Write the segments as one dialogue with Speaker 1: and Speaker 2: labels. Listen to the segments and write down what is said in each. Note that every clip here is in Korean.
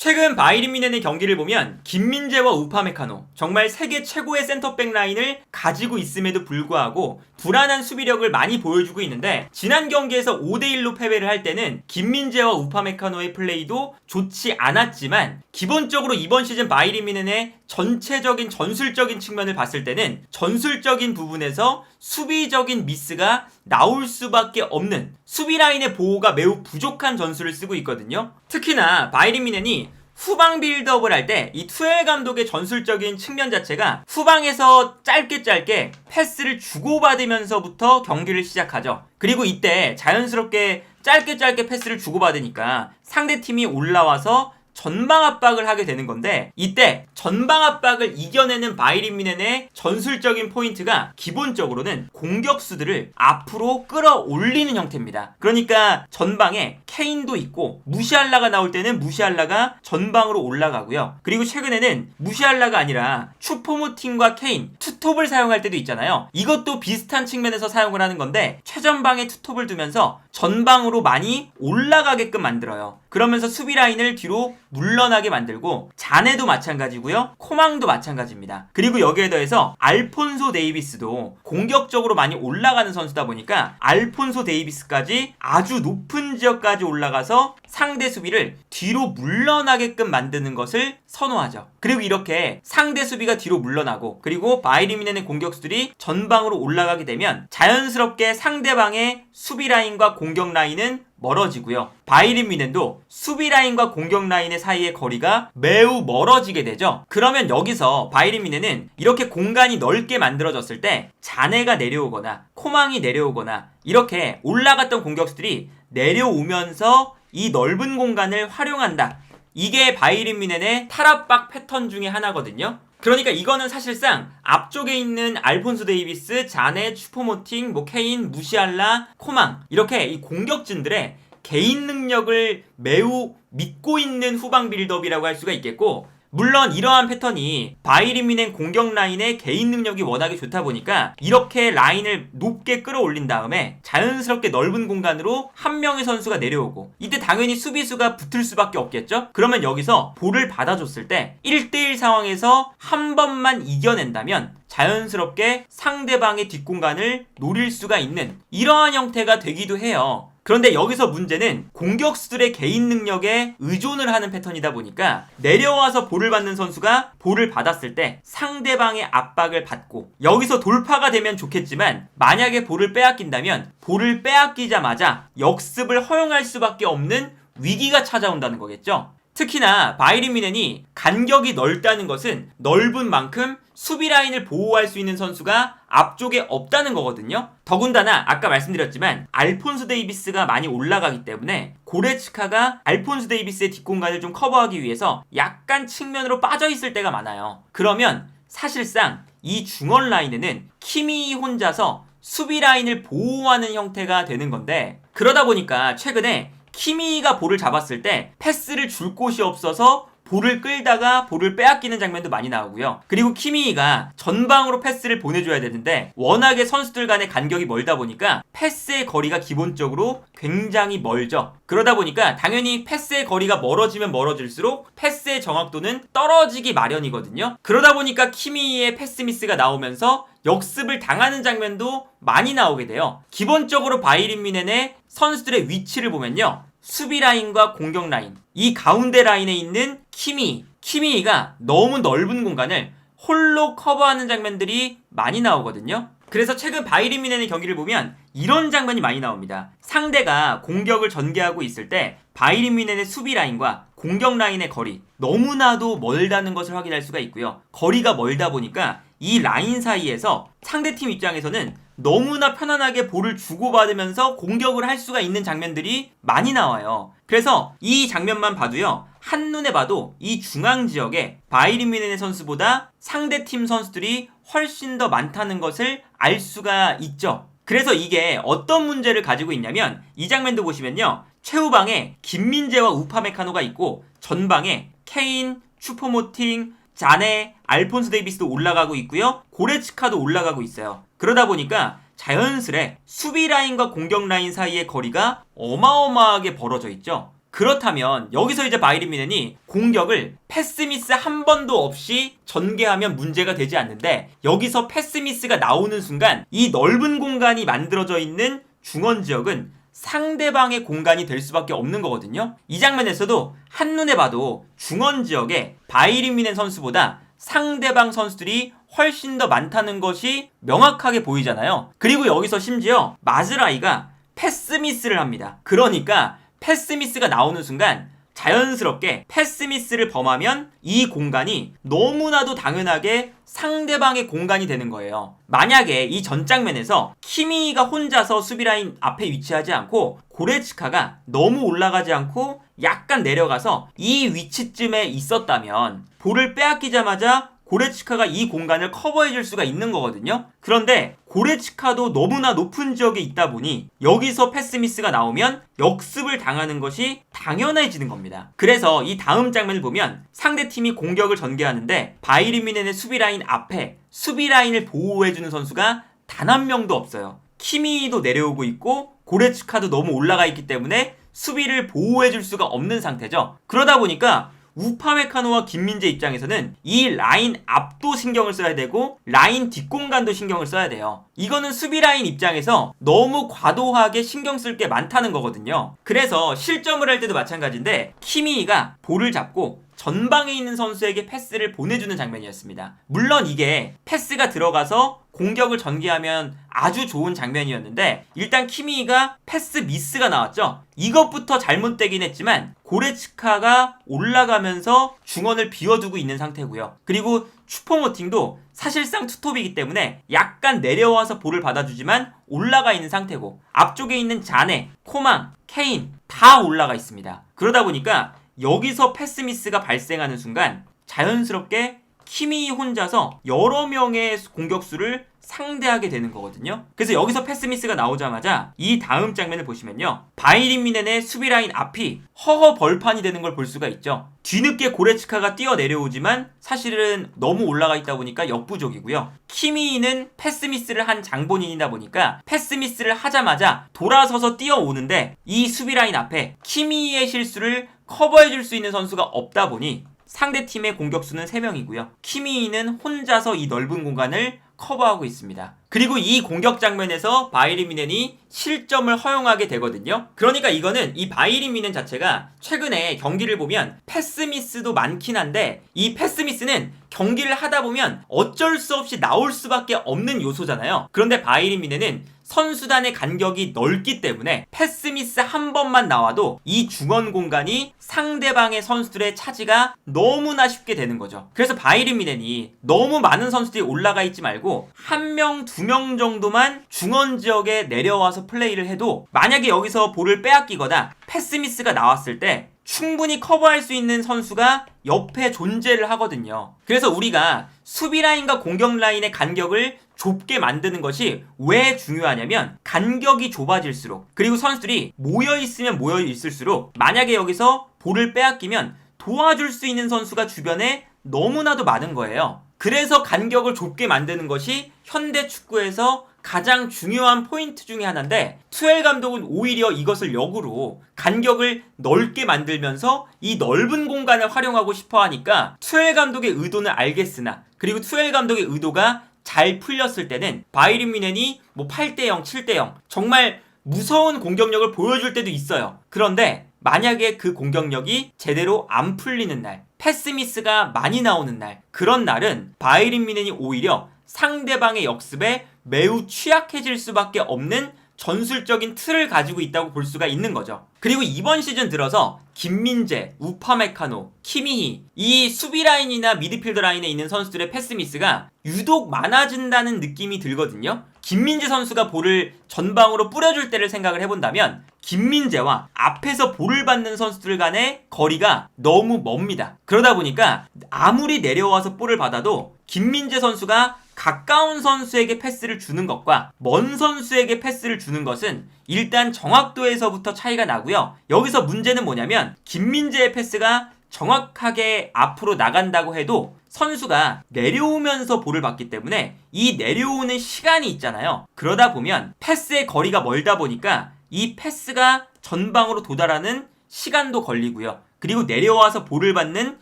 Speaker 1: 최근 바이에른 뮌헨의 경기를 보면 김민재와 우파메카노, 정말 세계 최고의 센터백 라인을 가지고 있음에도 불구하고 불안한 수비력을 많이 보여주고 있는데, 지난 경기에서 5대1로 패배를 할 때는 김민재와 우파메카노의 플레이도 좋지 않았지만, 기본적으로 이번 시즌 바이에른 뮌헨의 전체적인 전술적인 측면을 봤을 때는 전술적인 부분에서 수비적인 미스가 나올 수밖에 없는, 수비 라인의 보호가 매우 부족한 전술을 쓰고 있거든요. 특히나 바이에른 뮌헨이 후방 빌드업을 할 때 이 투엘 감독의 전술적인 측면 자체가 후방에서 짧게 패스를 주고받으면서부터 경기를 시작하죠. 그리고 이때 자연스럽게 짧게 패스를 주고받으니까 상대팀이 올라와서 전방 압박을 하게 되는 건데, 이때 전방 압박을 이겨내는 바이에른 뮌헨의 전술적인 포인트가 기본적으로는 공격수들을 앞으로 끌어올리는 형태입니다. 그러니까 전방에 케인도 있고, 무시알라가 나올 때는 무시알라가 전방으로 올라가고요. 그리고 최근에는 무시알라가 아니라 추포모팅과 케인, 투톱을 사용할 때도 있잖아요. 이것도 비슷한 측면에서 사용을 하는 건데, 최전방에 투톱을 두면서 전방으로 많이 올라가게끔 만들어요. 그러면서 수비 라인을 뒤로 물러나게 만들고, 자네도 마찬가지고요, 코망도 마찬가지입니다. 그리고 여기에 더해서 알폰소 데이비스도 공격적으로 많이 올라가는 선수다 보니까 알폰소 데이비스까지 아주 높은 지역까지 올라가서 상대 수비를 뒤로 물러나게끔 만드는 것을 선호하죠. 그리고 이렇게 상대 수비가 뒤로 물러나고, 그리고 바이에른 뮌헨의 공격수들이 전방으로 올라가게 되면 자연스럽게 상대방의 수비 라인과 공격 라인은 멀어지고요. 바이에른 뮌헨도 수비 라인과 공격 라인의 사이의 거리가 매우 멀어지게 되죠. 그러면 여기서 바이에른 뮌헨은 이렇게 공간이 넓게 만들어졌을 때 자네가 내려오거나 코망이 내려오거나 이렇게 올라갔던 공격수들이 내려오면서 이 넓은 공간을 활용한다. 이게 바이에른 뮌헨의 탈압박 패턴 중에 하나거든요. 그러니까 이거는 사실상 앞쪽에 있는 알폰소 데이비스, 자네, 추포모팅, 케인, 무시알라, 코망, 이렇게 이 공격진들의 개인 능력을 매우 믿고 있는 후방 빌드업이라고 할 수가 있겠고, 물론 이러한 패턴이 바이에른 뮌헨 공격 라인의 개인 능력이 워낙에 좋다 보니까 이렇게 라인을 높게 끌어올린 다음에 자연스럽게 넓은 공간으로 한 명의 선수가 내려오고, 이때 당연히 수비수가 붙을 수밖에 없겠죠? 그러면 여기서 볼을 받아줬을 때 1대1 상황에서 한 번만 이겨낸다면 자연스럽게 상대방의 뒷공간을 노릴 수가 있는 이러한 형태가 되기도 해요. 그런데 여기서 문제는 공격수들의 개인 능력에 의존을 하는 패턴이다 보니까, 내려와서 볼을 받는 선수가 볼을 받았을 때 상대방의 압박을 받고, 여기서 돌파가 되면 좋겠지만 만약에 볼을 빼앗긴다면 볼을 빼앗기자마자 역습을 허용할 수밖에 없는 위기가 찾아온다는 거겠죠. 특히나 바이에른 뮌헨이 간격이 넓다는 것은 넓은 만큼 수비 라인을 보호할 수 있는 선수가 앞쪽에 없다는 거거든요. 더군다나 아까 말씀드렸지만 알폰소 데이비스가 많이 올라가기 때문에 고레츠카가 알폰소 데이비스의 뒷공간을 좀 커버하기 위해서 약간 측면으로 빠져있을 때가 많아요. 그러면 사실상 이 중원 라인에는 키미히 혼자서 수비 라인을 보호하는 형태가 되는 건데, 그러다 보니까 최근에 키미히가 볼을 잡았을 때 패스를 줄 곳이 없어서 볼을 끌다가 볼을 빼앗기는 장면도 많이 나오고요. 그리고 키미히가 전방으로 패스를 보내줘야 되는데 워낙에 선수들 간의 간격이 멀다 보니까 패스의 거리가 기본적으로 굉장히 멀죠. 그러다 보니까 당연히 패스의 거리가 멀어지면 멀어질수록 패스의 정확도는 떨어지기 마련이거든요. 그러다 보니까 키미히의 패스 미스가 나오면서 역습을 당하는 장면도 많이 나오게 돼요. 기본적으로 바이에른 뮌헨의 선수들의 위치를 보면요, 수비 라인과 공격 라인, 이 가운데 라인에 있는 키미히가 너무 넓은 공간을 홀로 커버하는 장면들이 많이 나오거든요. 그래서 최근 바이에른 뮌헨의 경기를 보면 이런 장면이 많이 나옵니다. 상대가 공격을 전개하고 있을 때 바이에른 뮌헨의 수비 라인과 공격 라인의 거리, 너무나도 멀다는 것을 확인할 수가 있고요. 거리가 멀다 보니까 이 라인 사이에서 상대팀 입장에서는 너무나 편안하게 볼을 주고받으면서 공격을 할 수가 있는 장면들이 많이 나와요. 그래서 이 장면만 봐도요, 한눈에 봐도 이 중앙 지역에 바이에른 뮌헨의 선수보다 상대팀 선수들이 훨씬 더 많다는 것을 알 수가 있죠. 그래서 이게 어떤 문제를 가지고 있냐면, 이 장면도 보시면요, 최후방에 김민재와 우파메카노가 있고 전방에 케인, 추포모팅, 자네, 알폰소 데이비스도 올라가고 있고요, 고레츠카도 올라가고 있어요. 그러다 보니까 자연스레 수비 라인과 공격 라인 사이의 거리가 어마어마하게 벌어져 있죠. 그렇다면 여기서 이제 바이에른 뮌헨이 공격을 패스미스 한 번도 없이 전개하면 문제가 되지 않는데, 여기서 패스미스가 나오는 순간 이 넓은 공간이 만들어져 있는 중원 지역은 상대방의 공간이 될 수밖에 없는 거거든요. 이 장면에서도 한눈에 봐도 중원 지역에 바이에른 뮌헨 선수보다 상대방 선수들이 훨씬 더 많다는 것이 명확하게 보이잖아요. 그리고 여기서 심지어 마즈라이가 패스미스를 합니다. 그러니까 패스미스가 나오는 순간 자연스럽게 패스미스를 범하면 이 공간이 너무나도 당연하게 상대방의 공간이 되는 거예요. 만약에 이 전 장면에서 키미히가 혼자서 수비라인 앞에 위치하지 않고 고레츠카가 너무 올라가지 않고 약간 내려가서 이 위치쯤에 있었다면 볼을 빼앗기자마자 고레츠카가 이 공간을 커버해줄 수가 있는 거거든요. 그런데 고레츠카도 너무나 높은 지역에 있다 보니 여기서 패스미스가 나오면 역습을 당하는 것이 당연해지는 겁니다. 그래서 이 다음 장면을 보면 상대팀이 공격을 전개하는데 바이에른 뮌헨의 수비라인 앞에 수비라인을 보호해주는 선수가 단 한 명도 없어요. 키미히도 내려오고 있고 고레츠카도 너무 올라가 있기 때문에 수비를 보호해줄 수가 없는 상태죠. 그러다 보니까 우파메카노와 김민재 입장에서는 이 라인 앞도 신경을 써야 되고 라인 뒷공간도 신경을 써야 돼요. 이거는 수비 라인 입장에서 너무 과도하게 신경 쓸 게 많다는 거거든요. 그래서 실점을 할 때도 마찬가지인데 키미히가 볼을 잡고 전방에 있는 선수에게 패스를 보내주는 장면이었습니다. 물론 이게 패스가 들어가서 공격을 전개하면 아주 좋은 장면이었는데 일단 키미히가 패스 미스가 나왔죠. 이것부터 잘못되긴 했지만 고레츠카가 올라가면서 중원을 비워두고 있는 상태고요. 그리고 슈퍼모팅도 사실상 투톱이기 때문에 약간 내려와서 볼을 받아주지만 올라가 있는 상태고, 앞쪽에 있는 자네, 코망, 케인 다 올라가 있습니다. 그러다 보니까 여기서 패스미스가 발생하는 순간 자연스럽게 키미히 혼자서 여러 명의 공격수를 상대하게 되는 거거든요. 그래서 여기서 패스미스가 나오자마자 이 다음 장면을 보시면요, 바이에른 뮌헨의 수비라인 앞이 허허 벌판이 되는 걸 볼 수가 있죠. 뒤늦게 고레츠카가 뛰어내려오지만 사실은 너무 올라가 있다 보니까 역부족이고요. 키미히는 패스미스를 한 장본인이다 보니까 패스미스를 하자마자 돌아서서 뛰어오는데 이 수비라인 앞에 키미히의 실수를 커버해줄 수 있는 선수가 없다 보니 상대팀의 공격수는 3명이고요. 키미히는 혼자서 이 넓은 공간을 커버하고 있습니다. 그리고 이 공격 장면에서 바이에른 뮌헨이 실점을 허용하게 되거든요. 그러니까 이거는 이 바이에른 뮌헨 자체가 최근에 경기를 보면 패스미스도 많긴 한데 이 패스미스는 경기를 하다 보면 어쩔 수 없이 나올 수밖에 없는 요소잖아요. 그런데 바이에른 뮌헨은 선수단의 간격이 넓기 때문에 패스미스 한 번만 나와도 이 중원 공간이 상대방의 선수들의 차지가 너무나 쉽게 되는 거죠. 그래서 바이에른 뮌헨이 너무 많은 선수들이 올라가 있지 말고 1명, 2명 정도만 중원 지역에 내려와서 플레이를 해도 만약에 여기서 볼을 빼앗기거나 패스미스가 나왔을 때 충분히 커버할 수 있는 선수가 옆에 존재를 하거든요. 그래서 우리가 수비 라인과 공격 라인의 간격을 좁게 만드는 것이 왜 중요하냐면 간격이 좁아질수록, 그리고 선수들이 모여있으면 모여있을수록 만약에 여기서 볼을 빼앗기면 도와줄 수 있는 선수가 주변에 너무나도 많은 거예요. 그래서 간격을 좁게 만드는 것이 현대 축구에서 가장 중요한 포인트 중에 하나인데, 투엘 감독은 오히려 이것을 역으로 간격을 넓게 만들면서 이 넓은 공간을 활용하고 싶어 하니까 투엘 감독의 의도는 알겠으나, 그리고 투엘 감독의 의도가 잘 풀렸을 때는 바이에른 뮌헨이 8대0, 7대0 정말 무서운 공격력을 보여줄 때도 있어요. 그런데 만약에 그 공격력이 제대로 안 풀리는 날, 패스미스가 많이 나오는 날, 그런 날은 바이에른 뮌헨이 오히려 상대방의 역습에 매우 취약해질 수밖에 없는 전술적인 틀을 가지고 있다고 볼 수가 있는 거죠. 그리고 이번 시즌 들어서 김민재, 우파메카노, 키미히 이 수비 라인이나 미드필더 라인에 있는 선수들의 패스미스가 유독 많아진다는 느낌이 들거든요. 김민재 선수가 볼을 전방으로 뿌려줄 때를 생각을 해본다면 김민재와 앞에서 볼을 받는 선수들 간의 거리가 너무 멉니다. 그러다 보니까 아무리 내려와서 볼을 받아도 김민재 선수가 가까운 선수에게 패스를 주는 것과 먼 선수에게 패스를 주는 것은 일단 정확도에서부터 차이가 나고요. 여기서 문제는 뭐냐면 김민재의 패스가 정확하게 앞으로 나간다고 해도 선수가 내려오면서 볼을 받기 때문에 이 내려오는 시간이 있잖아요. 그러다 보면 패스의 거리가 멀다 보니까 이 패스가 전방으로 도달하는 시간도 걸리고요. 그리고 내려와서 볼을 받는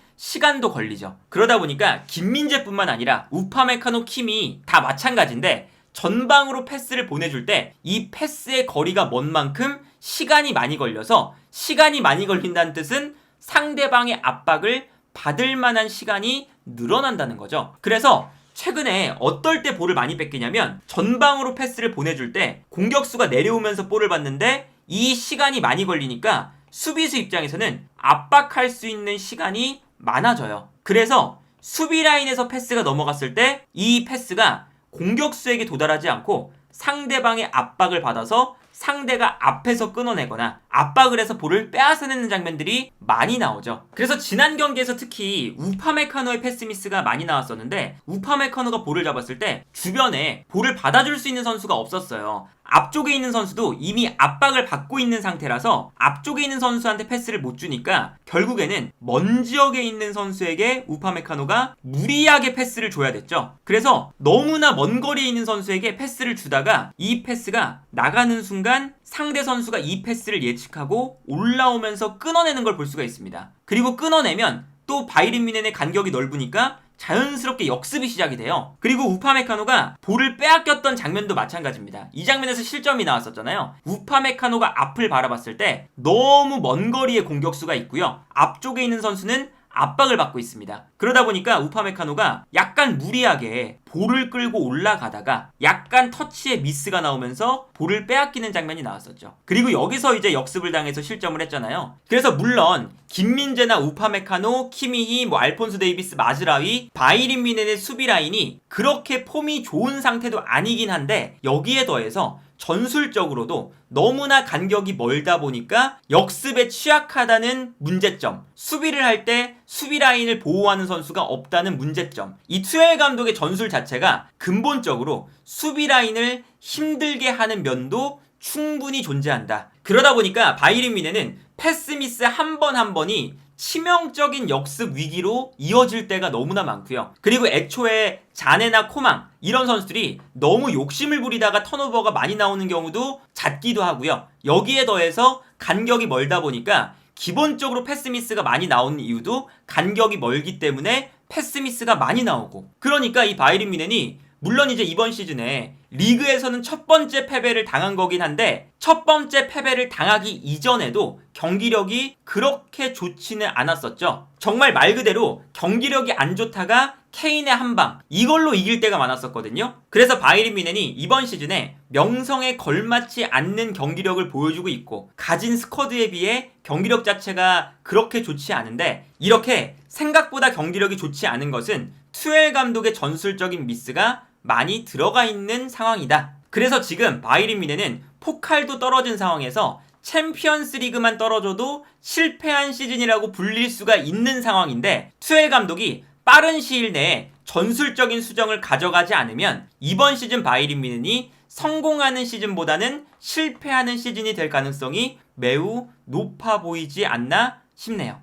Speaker 1: 시간도 걸리죠. 그러다 보니까 김민재뿐만 아니라 우파메카노, 킴이 다 마찬가지인데 전방으로 패스를 보내줄 때 이 패스의 거리가 먼 만큼 시간이 많이 걸려서, 시간이 많이 걸린다는 뜻은 상대방의 압박을 받을 만한 시간이 늘어난다는 거죠. 그래서 최근에 어떨 때 볼을 많이 뺏기냐면 전방으로 패스를 보내줄 때 공격수가 내려오면서 볼을 받는데 이 시간이 많이 걸리니까 수비수 입장에서는 압박할 수 있는 시간이 많아져요. 그래서 수비 라인에서 패스가 넘어갔을 때 이 패스가 공격수에게 도달하지 않고 상대방의 압박을 받아서 상대가 앞에서 끊어내거나 압박을 해서 볼을 빼앗아내는 장면들이 많이 나오죠. 그래서 지난 경기에서 특히 우파메카노의 패스 미스가 많이 나왔었는데, 우파메카노가 볼을 잡았을 때 주변에 볼을 받아줄 수 있는 선수가 없었어요. 앞쪽에 있는 선수도 이미 압박을 받고 있는 상태라서 앞쪽에 있는 선수한테 패스를 못 주니까 결국에는 먼 지역에 있는 선수에게 우파메카노가 무리하게 패스를 줘야 됐죠. 그래서 너무나 먼 거리에 있는 선수에게 패스를 주다가 이 패스가 나가는 순간 상대 선수가 이 패스를 예측하고 올라오면서 끊어내는 걸 볼 수가 있습니다. 그리고 끊어내면 또 바이른 뮌헨의 간격이 넓으니까 자연스럽게 역습이 시작이 돼요. 그리고 우파메카노가 볼을 빼앗겼던 장면도 마찬가지입니다. 이 장면에서 실점이 나왔었잖아요. 우파메카노가 앞을 바라봤을 때 너무 먼 거리에 공격수가 있고요. 앞쪽에 있는 선수는 압박을 받고 있습니다. 그러다 보니까 우파메카노가 약간 무리하게 볼을 끌고 올라가다가 약간 터치에 미스가 나오면서 볼을 빼앗기는 장면이 나왔었죠. 그리고 여기서 이제 역습을 당해서 실점을 했잖아요. 그래서 물론 김민재나 우파메카노, 키미히, 알폰소 데이비스, 마즈라위, 바이린 뮌헨의 수비 라인이 그렇게 폼이 좋은 상태도 아니긴 한데, 여기에 더해서 전술적으로도 너무나 간격이 멀다 보니까 역습에 취약하다는 문제점, 수비를 할 때 수비 라인을 보호하는 선수가 없다는 문제점, 이 투엘 감독의 전술 자체가 근본적으로 수비 라인을 힘들게 하는 면도 충분히 존재한다. 그러다 보니까 바이른 뮌헨은 패스 미스 한 번 한 번이 치명적인 역습 위기로 이어질 때가 너무나 많고요. 그리고 애초에 자네나 코망 이런 선수들이 너무 욕심을 부리다가 턴오버가 많이 나오는 경우도 잦기도 하고요. 여기에 더해서 간격이 멀다 보니까 기본적으로 패스 미스가 많이 나오는 이유도 간격이 멀기 때문에 패스 미스가 많이 나오고, 그러니까 이 바이른 뮌헨이 물론 이제 이번 시즌에 리그에서는 첫 번째 패배를 당한 거긴 한데, 첫 번째 패배를 당하기 이전에도 경기력이 그렇게 좋지는 않았었죠. 정말 말 그대로 경기력이 안 좋다가 케인의 한방, 이걸로 이길 때가 많았었거든요. 그래서 바이른 뮌헨이 이번 시즌에 명성에 걸맞지 않는 경기력을 보여주고 있고, 가진 스쿼드에 비해 경기력 자체가 그렇게 좋지 않은데, 이렇게 생각보다 경기력이 좋지 않은 것은 투엘 감독의 전술적인 미스가 많이 들어가 있는 상황이다. 그래서 지금 바이른 뮌헨은 포칼도 떨어진 상황에서 챔피언스 리그만 떨어져도 실패한 시즌이라고 불릴 수가 있는 상황인데, 투엘 감독이 빠른 시일 내에 전술적인 수정을 가져가지 않으면 이번 시즌 바이른 뮌헨이 성공하는 시즌보다는 실패하는 시즌이 될 가능성이 매우 높아 보이지 않나 싶네요.